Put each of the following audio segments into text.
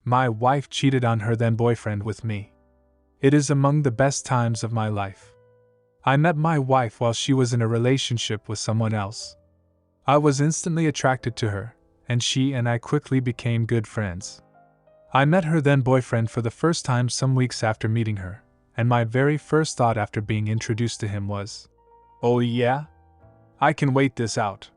My wife cheated on her then boyfriend with me. It is among the best times of my life. I met my wife while she was in a relationship with someone else. I was instantly attracted to her, and she and I quickly became good friends. I met her then boyfriend for the first time some weeks after meeting her, and my very first thought after being introduced to him was, "Oh yeah? I can wait this out."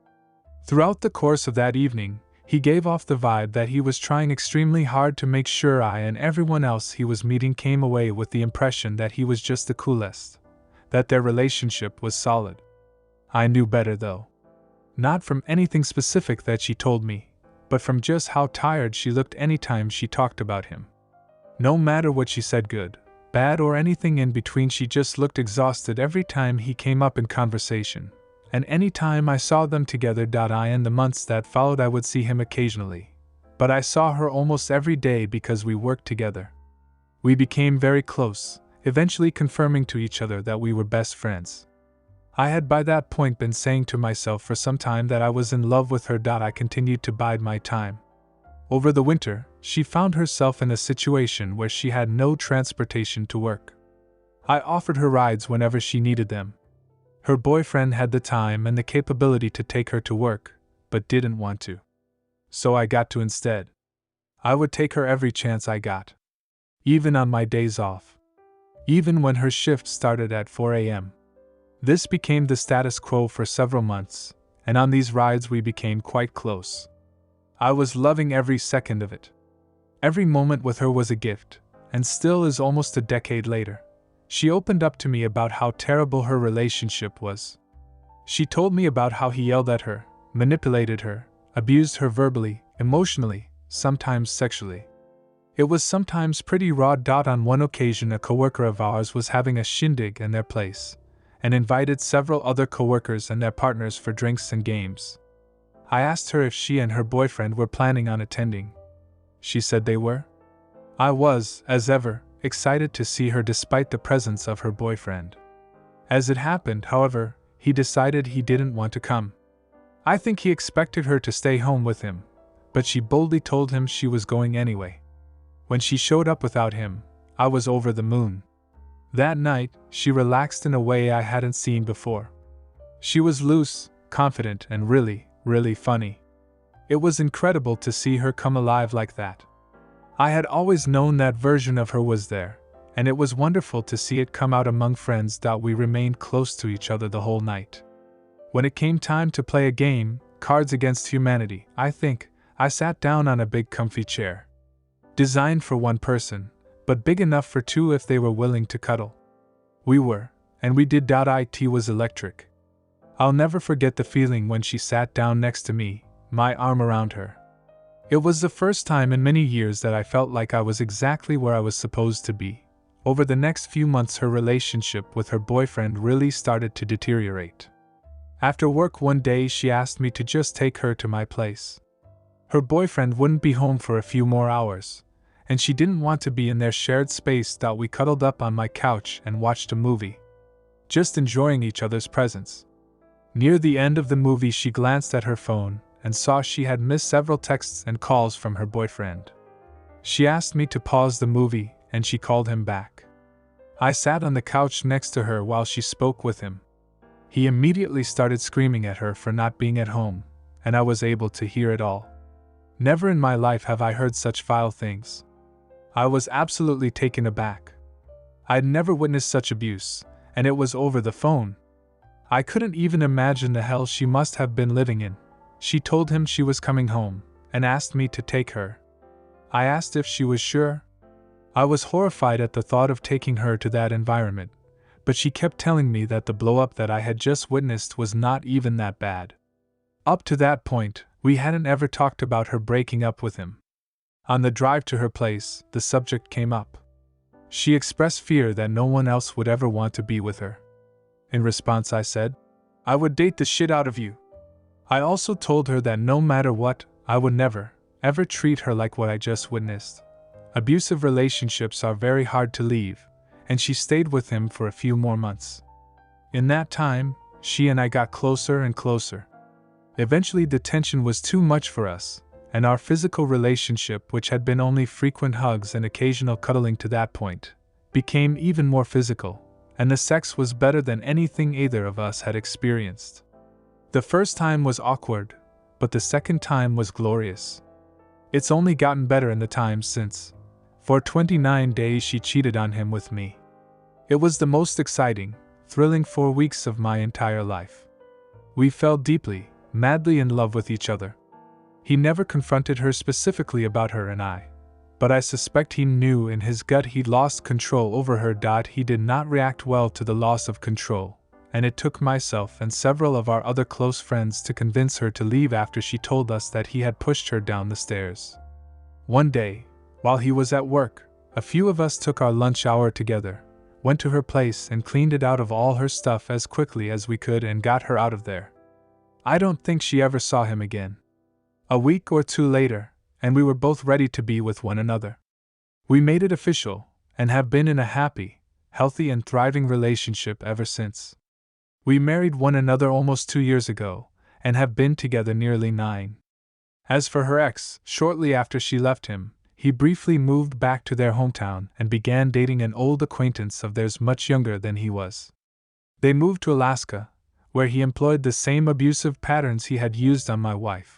Throughout the course of that evening, he gave off the vibe that he was trying extremely hard to make sure I and everyone else he was meeting came away with the impression that he was just the coolest, that their relationship was solid. I knew better though. Not from anything specific that she told me, but from just how tired she looked anytime she talked about him. No matter what she said, good, bad, or anything in between, she just looked exhausted every time he came up in conversation. And any time I saw them together, in the months that followed I would see him occasionally, but I saw her almost every day because we worked together. We became very close, eventually confirming to each other that we were best friends. I had by that point been saying to myself for some time that I was in love with her. I continued to bide my time. Over the winter, she found herself in a situation where she had no transportation to work. I offered her rides whenever she needed them. Her boyfriend had the time and the capability to take her to work, but didn't want to. So I got to instead. I would take her every chance I got. Even on my days off. Even when her shift started at 4 a.m. This became the status quo for several months, and on these rides we became quite close. I was loving every second of it. Every moment with her was a gift, and still is almost a decade later. She opened up to me about how terrible her relationship was. She told me about how he yelled at her, manipulated her, abused her verbally, emotionally, sometimes sexually. It was sometimes pretty raw. On one occasion, a coworker of ours was having a shindig in their place, and invited several other coworkers and their partners for drinks and games. I asked her if she and her boyfriend were planning on attending. She said they were. I was, as ever, excited to see her despite the presence of her boyfriend. As it happened, however, he decided he didn't want to come. I think he expected her to stay home with him, but she boldly told him she was going anyway. When she showed up without him, I was over the moon. That night, she relaxed in a way I hadn't seen before. She was loose, confident, and really, really funny. It was incredible to see her come alive like that. I had always known that version of her was there, and it was wonderful to see it come out among friends. We remained close to each other the whole night. When it came time to play a game, Cards Against Humanity, I sat down on a big comfy chair. Designed for one person, but big enough for two if they were willing to cuddle. We were, and we did. It was electric. I'll never forget the feeling when she sat down next to me, my arm around her. It was the first time in many years that I felt like I was exactly where I was supposed to be. Over the next few months, her relationship with her boyfriend really started to deteriorate. After work one day, she asked me to just take her to my place. Her boyfriend wouldn't be home for a few more hours, and she didn't want to be in their shared space. We cuddled up on my couch and watched a movie, just enjoying each other's presence. Near the end of the movie, she glanced at her phone and saw she had missed several texts and calls from her boyfriend. She asked me to pause the movie, and she called him back. I sat on the couch next to her while she spoke with him. He immediately started screaming at her for not being at home, and I was able to hear it all. Never in my life have I heard such vile things. I was absolutely taken aback. I'd never witnessed such abuse, and it was over the phone. I couldn't even imagine the hell she must have been living in. She told him she was coming home, and asked me to take her. I asked if she was sure. I was horrified at the thought of taking her to that environment, but she kept telling me that the blow-up that I had just witnessed was not even that bad. Up to that point, we hadn't ever talked about her breaking up with him. On the drive to her place, the subject came up. She expressed fear that no one else would ever want to be with her. In response, I said, "I would date the shit out of you." I also told her that no matter what, I would never, ever treat her like what I just witnessed. Abusive relationships are very hard to leave, and she stayed with him for a few more months. In that time, she and I got closer and closer. Eventually, the tension was too much for us, and our physical relationship, which had been only frequent hugs and occasional cuddling to that point, became even more physical, and the sex was better than anything either of us had experienced. The first time was awkward, but the second time was glorious. It's only gotten better in the time since. For 29 days she cheated on him with me. It was the most exciting, thrilling 4 weeks of my entire life. We fell deeply, madly in love with each other. He never confronted her specifically about her and I, but I suspect he knew in his gut he'd lost control over her. He did not react well to the loss of control, and it took myself and several of our other close friends to convince her to leave after she told us that he had pushed her down the stairs. One day, while he was at work, a few of us took our lunch hour together, went to her place and cleaned it out of all her stuff as quickly as we could and got her out of there. I don't think she ever saw him again. A week or two later, and we were both ready to be with one another. We made it official, and have been in a happy, healthy and thriving relationship ever since. We married one another almost 2 years ago, and have been together nearly 9. As for her ex, shortly after she left him, he briefly moved back to their hometown and began dating an old acquaintance of theirs much younger than he was. They moved to Alaska, where he employed the same abusive patterns he had used on my wife.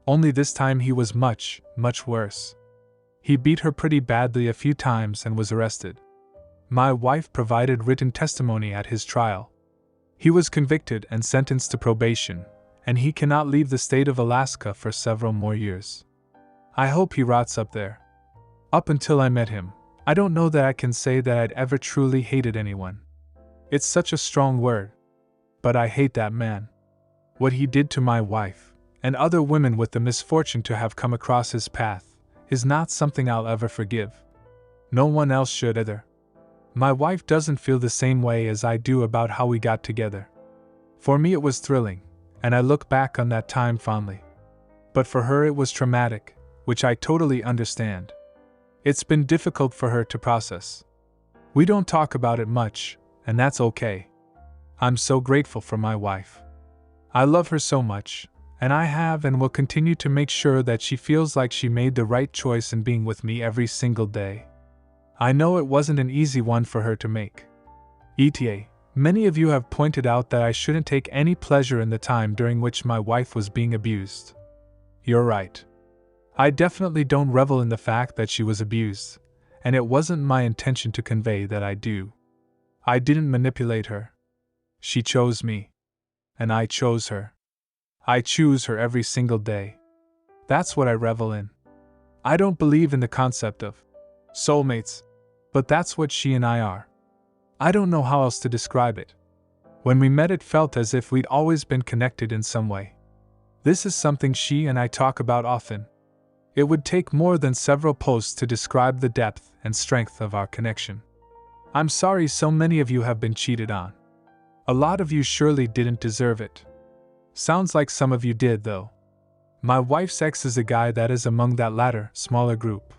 Only this time he was much, much worse. He beat her pretty badly a few times and was arrested. My wife provided written testimony at his trial. He was convicted and sentenced to probation, and he cannot leave the state of Alaska for several more years. I hope he rots up there. Up until I met him, I don't know that I can say that I'd ever truly hated anyone. It's such a strong word. But I hate that man. What he did to my wife, and other women with the misfortune to have come across his path, is not something I'll ever forgive. No one else should either. My wife doesn't feel the same way as I do about how we got together. For me it was thrilling, and I look back on that time fondly. But for her it was traumatic, which I totally understand. It's been difficult for her to process. We don't talk about it much, and that's okay. I'm so grateful for my wife. I love her so much, and I have and will continue to make sure that she feels like she made the right choice in being with me every single day. I know it wasn't an easy one for her to make. AITA, many of you have pointed out that I shouldn't take any pleasure in the time during which my wife was being abused. You're right. I definitely don't revel in the fact that she was abused, and it wasn't my intention to convey that I do. I didn't manipulate her. She chose me. And I chose her. I choose her every single day. That's what I revel in. I don't believe in the concept of soulmates, but that's what she and I are. I don't know how else to describe it. When we met, it felt as if we'd always been connected in some way. This is something she and I talk about often. It would take more than several posts to describe the depth and strength of our connection. I'm sorry so many of you have been cheated on. A lot of you surely didn't deserve it. Sounds like some of you did, though. My wife's ex is a guy that is among that latter, smaller group.